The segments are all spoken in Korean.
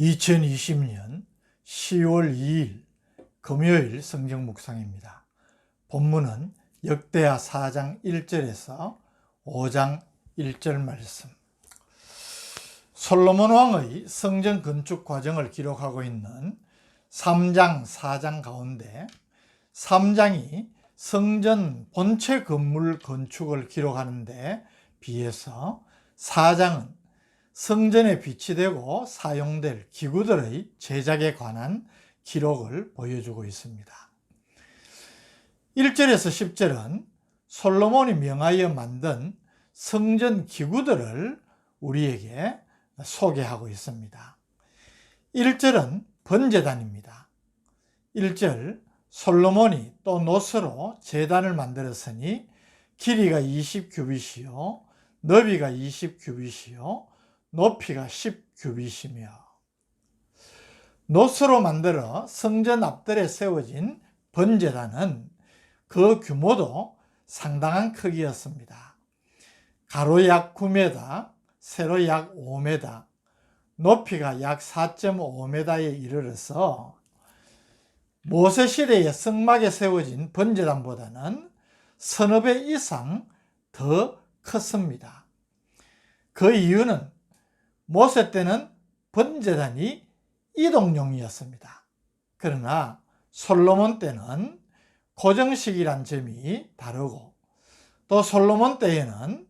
2020년 10월 2일 금요일 성경 묵상입니다. 본문은 역대하 4장 1절에서 5장 1절 말씀. 솔로몬 왕의 성전 건축 과정을 기록하고 있는 3장, 4장 가운데 3장이 성전 본체 건물 건축을 기록하는 데 비해서 4장은 성전에 비치되고 사용될 기구들의 제작에 관한 기록을 보여주고 있습니다. 1절에서 10절은 솔로몬이 명하여 만든 성전 기구들을 우리에게 소개하고 있습니다. 1절은 번제단입니다. 1절 솔로몬이 또 노스로 제단을 만들었으니 길이가 20규빗이요 너비가 20규빗이요 높이가 10규빗이며 노스로 만들어 성전 앞뜰에 세워진 번제단은 그 규모도 상당한 크기였습니다. 가로 약 9m, 세로 약 5m, 높이가 약 4.5m에 이르러서 모세 시대의 성막에 세워진 번제단보다는 서너 배 이상 더 컸습니다. 그 이유는 모세 때는 번제단이 이동용이었습니다. 그러나 솔로몬 때는 고정식이란 점이 다르고 또 솔로몬 때에는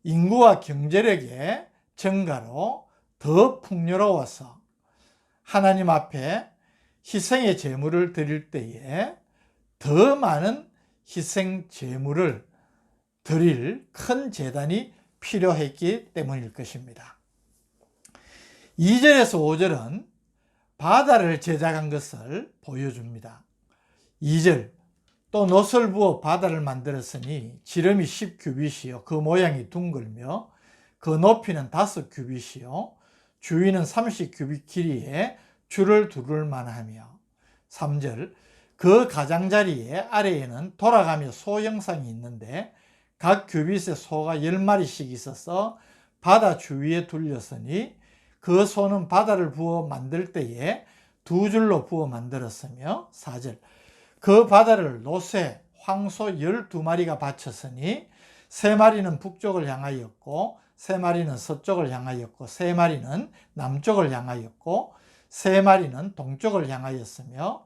인구와 경제력의 증가로 더 풍요로워서 하나님 앞에 희생의 제물을 드릴 때에 더 많은 희생 제물을 드릴 큰 제단이 필요했기 때문일 것입니다. 2절에서 5절은 바다를 제작한 것을 보여줍니다. 2절 또 놋을 부어 바다를 만들었으니 지름이 10규빗이요 그 모양이 둥글며 그 높이는 5규빗이요 주위는 30규빗 길이에 줄을 두를 만하며 3절 그 가장자리에 아래에는 돌아가며 소 형상이 있는데 각 규빗에 소가 10마리씩 있어서 바다 주위에 둘렸으니 그 소는 바다를 부어 만들 때에 두 줄로 부어 만들었으며 4절 그 바다를 놋에 황소 12마리가 받쳤으니 3마리는 북쪽을 향하였고 3마리는 서쪽을 향하였고 3마리는 남쪽을 향하였고 3마리는 동쪽을 향하였으며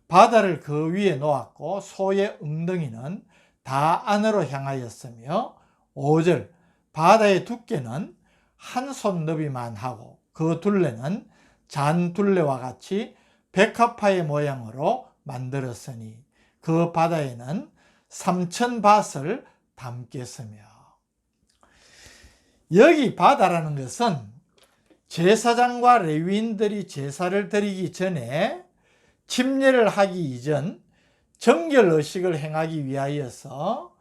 바다를 그 위에 놓았고 소의 엉덩이는 다 안으로 향하였으며 5절 바다의 두께는 한 손 너비만 하고 그 둘레는 잔 둘레와 같이 백합화의 모양으로 만들었으니 그 바다에는 3000밧을 담겠으며 여기 바다라는 것은 제사장과 레위인들이 제사를 드리기 전에 침례를 하기 이전 정결의식을 행하기 위하여서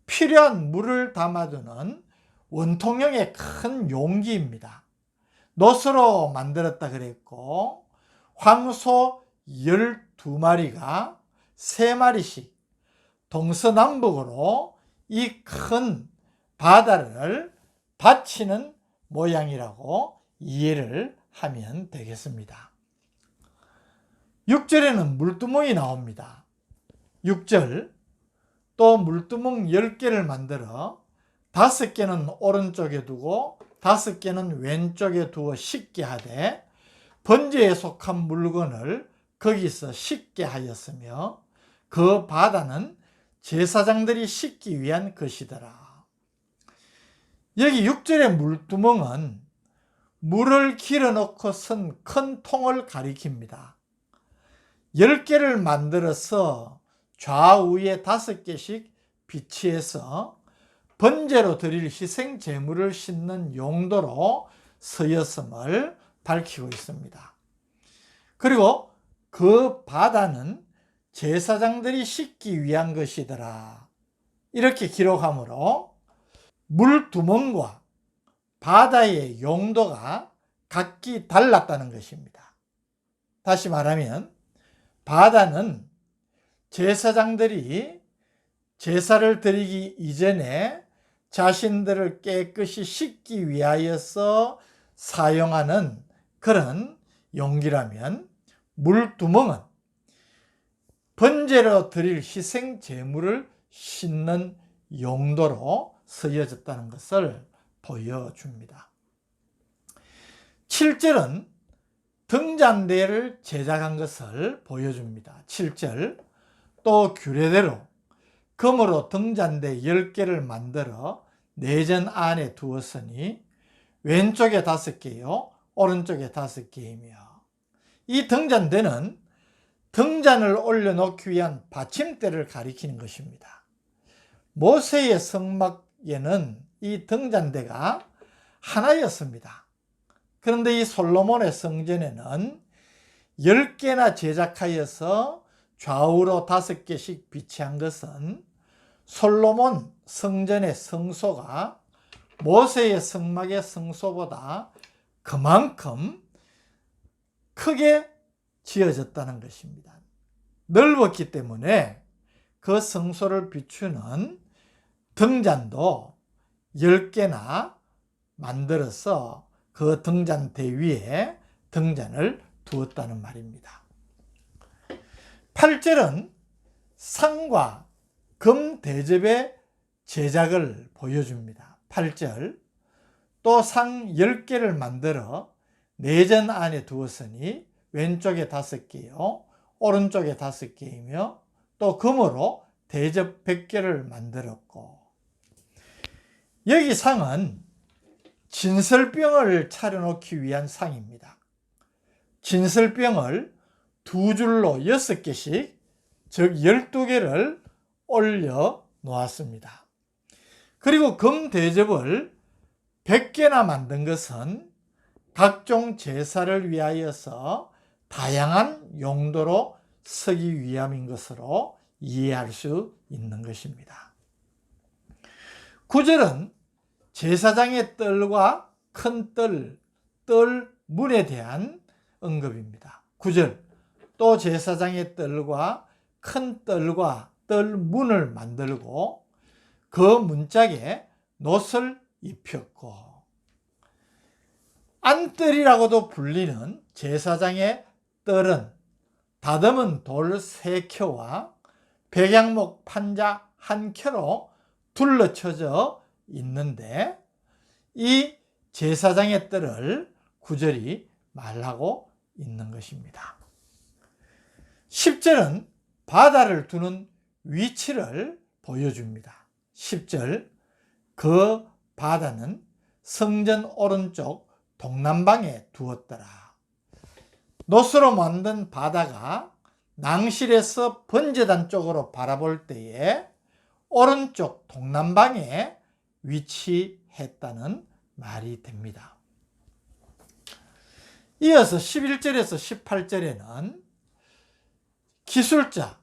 필요한 물을 담아두는 원통형의 큰 용기입니다. 놋으로 만들었다 그랬고 황소 12마리가 3마리씩 동서남북으로 이 큰 바다를 받치는 모양이라고 이해를 하면 되겠습니다. 6절에는 물두멍이 나옵니다. 6절 또 물두멍 10개를 만들어 5개는 오른쪽에 두고 5개는 왼쪽에 두어 씻게 하되 번제에 속한 물건을 거기서 씻게 하였으며 그 바다는 제사장들이 씻기 위한 것이더라. 여기 6절의 물두멍은 물을 길어놓고 선 큰 통을 가리킵니다. 10개를 만들어서 좌우에 5개씩 비치해서 번제로 드릴 희생 제물을 싣는 용도로 쓰였음을 밝히고 있습니다. 그리고 그 바다는 제사장들이 씻기 위한 것이더라. 이렇게 기록하므로 물두멍과 바다의 용도가 각기 달랐다는 것입니다. 다시 말하면 바다는 제사장들이 제사를 드리기 이전에 자신들을 깨끗이 씻기 위하여서 사용하는 그런 용기라면 물두멍은 번제로 드릴 희생 제물을 싣는 용도로 쓰여졌다는 것을 보여줍니다. 7절은 등잔대를 제작한 것을 보여줍니다. 7절, 또 규례대로 금으로 등잔대 10개를 만들어 내전 안에 두었으니 왼쪽에 5개요 오른쪽에 5개이며, 이 등잔대는 등잔을 올려놓기 위한 받침대를 가리키는 것입니다. 모세의 성막에는 이 등잔대가 하나였습니다. 그런데 이 솔로몬의 성전에는 10개나 제작하여서 좌우로 5개씩 비치한 것은 솔로몬 성전의 성소가 모세의 성막의 성소보다 그만큼 크게 지어졌다는 것입니다. 넓었기 때문에 그 성소를 비추는 등잔도 10개나 만들어서 그 등잔대 위에 등잔을 두었다는 말입니다. 8절은 상과 금 대접의 제작을 보여줍니다. 8절, 또 상 10개를 만들어 내전 안에 두었으니 왼쪽에 5개요 오른쪽에 5개이며, 또 금으로 대접 100개를 만들었고, 여기 상은 진설병을 차려놓기 위한 상입니다. 진설병을 2줄로 6개씩, 즉 12개를 올려 놓았습니다. 그리고 금 대접을 100개나 만든 것은 각종 제사를 위하여서 다양한 용도로 쓰기 위함인 것으로 이해할 수 있는 것입니다. 9절은 제사장의 뜰과 큰 뜰, 뜰문에 대한 언급입니다. 9절, 또 제사장의 뜰과 큰 뜰과 뜰문을 만들고 그 문짝에 놋을 입혔고, 안뜰이라고도 불리는 제사장의 뜰은 다듬은 돌 3켜와 백양목 판자 1켜로 둘러쳐져 있는데, 이 제사장의 뜰을 9절이 말하고 있는 것입니다. 10절은 바다를 두는 위치를 보여줍니다. 10절, 그 바다는 성전 오른쪽 동남방에 두었더라. 놋으로 만든 바다가 낭실에서 번제단 쪽으로 바라볼 때에 오른쪽 동남방에 위치했다는 말이 됩니다. 이어서 11절에서 18절에는 기술자,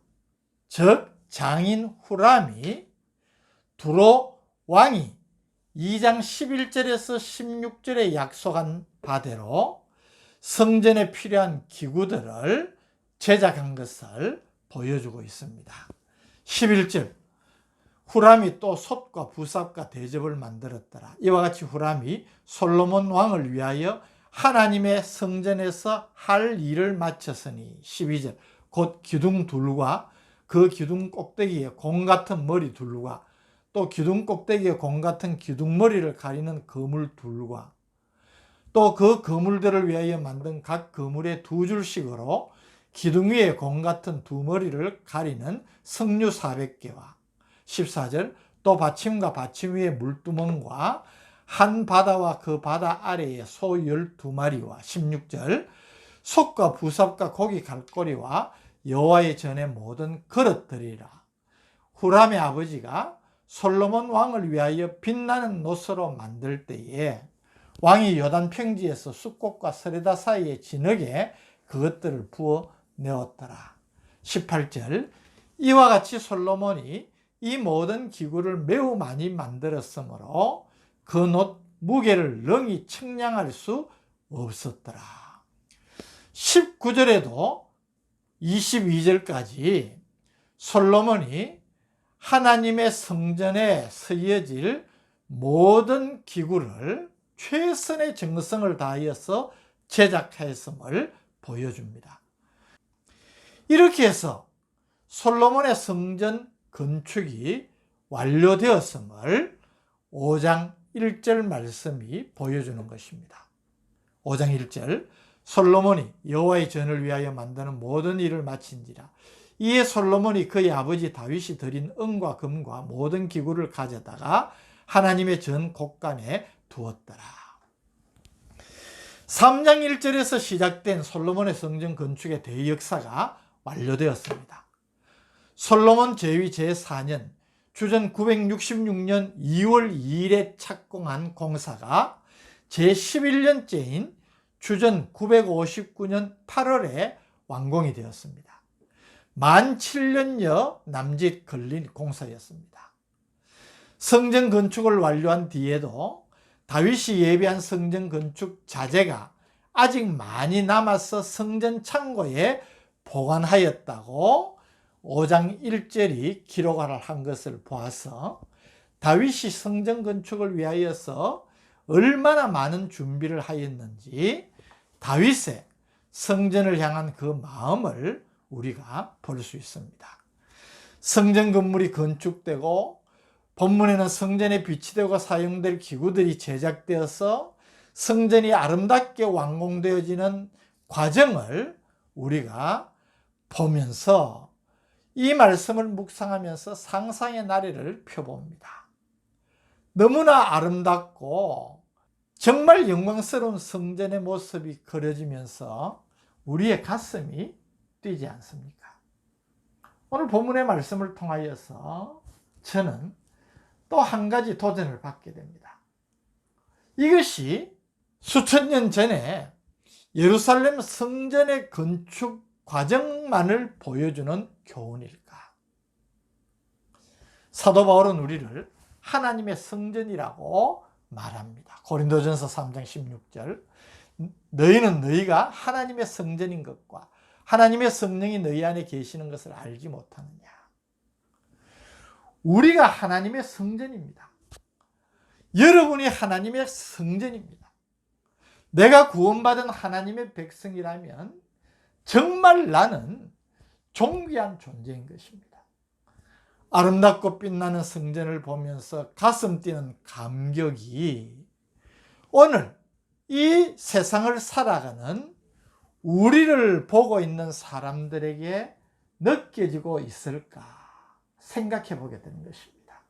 즉 장인 후람이 두로 왕이 2장 11절에서 16절에 약속한 바대로 성전에 필요한 기구들을 제작한 것을 보여주고 있습니다. 11절, 후람이 또 솥과 부삽과 대접을 만들었더라. 이와 같이 후람이 솔로몬 왕을 위하여 하나님의 성전에서 할 일을 마쳤으니, 12절, 곧 기둥 둘과 그 기둥 꼭대기에 공 같은 머리 둘과 또 기둥 꼭대기에 공 같은 기둥머리를 가리는 그물 둘과 또 그 그물들을 위하여 만든 각 그물의 2줄씩으로 기둥 위에 공 같은 2머리를 가리는 석류 400개와 14절, 또 받침과 받침 위에 물두멍과 한 바다와 그 바다 아래에 소 12마리와 16절, 솥과 부삽과 고기 갈고리와 여호와의 전의 모든 그릇들이라. 후람의 아버지가 솔로몬 왕을 위하여 빛나는 놋으로 만들 때에 왕이 요단 평지에서 숫꽃과 서레다 사이의 진흙에 그것들을 부어 내었더라. 18절, 이와 같이 솔로몬이 이 모든 기구를 매우 많이 만들었으므로 그 놋 무게를 능히 측량할 수 없었더라. 19절에도 22절까지 솔로몬이 하나님의 성전에 쓰여질 모든 기구를 최선의 정성을 다하여서 제작하였음을 보여줍니다. 이렇게 해서 솔로몬의 성전 건축이 완료되었음을 5장 1절 말씀이 보여주는 것입니다. 5장 1절 솔로몬이 여호와의 전을 위하여 만드는 모든 일을 마친지라. 이에 솔로몬이 그의 아버지 다윗이 드린 은과 금과 모든 기구를 가져다가 하나님의 전 곳간에 두었더라. 3장 1절에서 시작된 솔로몬의 성전 건축의 대역사가 완료되었습니다. 솔로몬 제위 제4년 주전 966년 2월 2일에 착공한 공사가 제11년째인 주전 959년 8월에 완공이 되었습니다. 만 7년여 남짓 걸린 공사였습니다. 성전 건축을 완료한 뒤에도 다윗이 예비한 성전 건축 자재가 아직 많이 남아서 성전 창고에 보관하였다고 5장 1절이 기록을 한 것을 보아서 다윗이 성전 건축을 위하여서 얼마나 많은 준비를 하였는지 다윗의 성전을 향한 그 마음을 우리가 볼 수 있습니다. 성전 건물이 건축되고 본문에는 성전에 비치되고 사용될 기구들이 제작되어서 성전이 아름답게 완공되어지는 과정을 우리가 보면서 이 말씀을 묵상하면서 상상의 나래를 펴봅니다. 너무나 아름답고 정말 영광스러운 성전의 모습이 그려지면서 우리의 가슴이 뛰지 않습니까? 오늘 본문의 말씀을 통하여서 저는 또 한 가지 도전을 받게 됩니다. 이것이 수천 년 전에 예루살렘 성전의 건축 과정만을 보여주는 교훈일까? 사도 바울은 우리를 하나님의 성전이라고 말합니다. 고린도전서 3장 16절 너희는 너희가 하나님의 성전인 것과 하나님의 성령이 너희 안에 계시는 것을 알지 못하느냐. 우리가 하나님의 성전입니다. 여러분이 하나님의 성전입니다. 내가 구원받은 하나님의 백성이라면 정말 나는 존귀한 존재인 것입니다. 아름답고 빛나는 성전을 보면서 가슴 뛰는 감격이 오늘 이 세상을 살아가는 우리를 보고 있는 사람들에게 느껴지고 있을까 생각해 보게 되는 것입니다.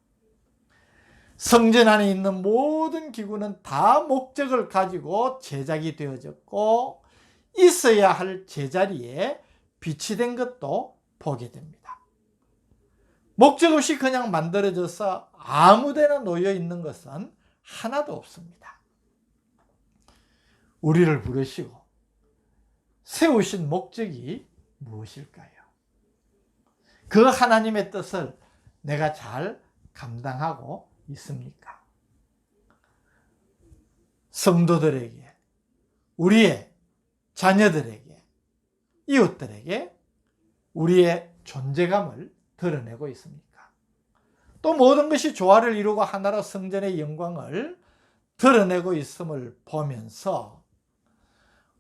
성전 안에 있는 모든 기구는 다 목적을 가지고 제작이 되어졌고 있어야 할 제자리에 비치된 것도 보게 됩니다. 목적 없이 그냥 만들어져서 아무데나 놓여 있는 것은 하나도 없습니다. 우리를 부르시고 세우신 목적이 무엇일까요? 그 하나님의 뜻을 내가 잘 감당하고 있습니까? 성도들에게, 우리의 자녀들에게, 이웃들에게 우리의 존재감을 드러내고 있습니까? 또 모든 것이 조화를 이루고 하나로 성전의 영광을 드러내고 있음을 보면서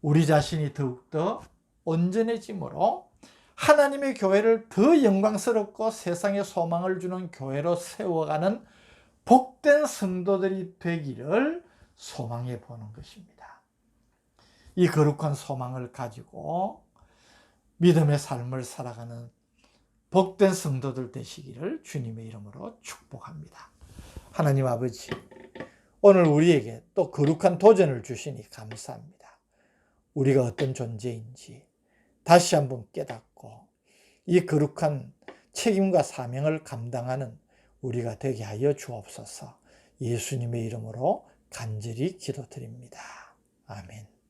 우리 자신이 더욱더 온전해짐으로 하나님의 교회를 더 영광스럽고 세상에 소망을 주는 교회로 세워가는 복된 성도들이 되기를 소망해 보는 것입니다. 이 거룩한 소망을 가지고 믿음의 삶을 살아가는 복된 성도들 되시기를 주님의 이름으로 축복합니다. 하나님 아버지, 오늘 우리에게 또 거룩한 도전을 주시니 감사합니다. 우리가 어떤 존재인지 다시 한번 깨닫고 이 거룩한 책임과 사명을 감당하는 우리가 되게 하여 주옵소서. 예수님의 이름으로 간절히 기도드립니다. 아멘.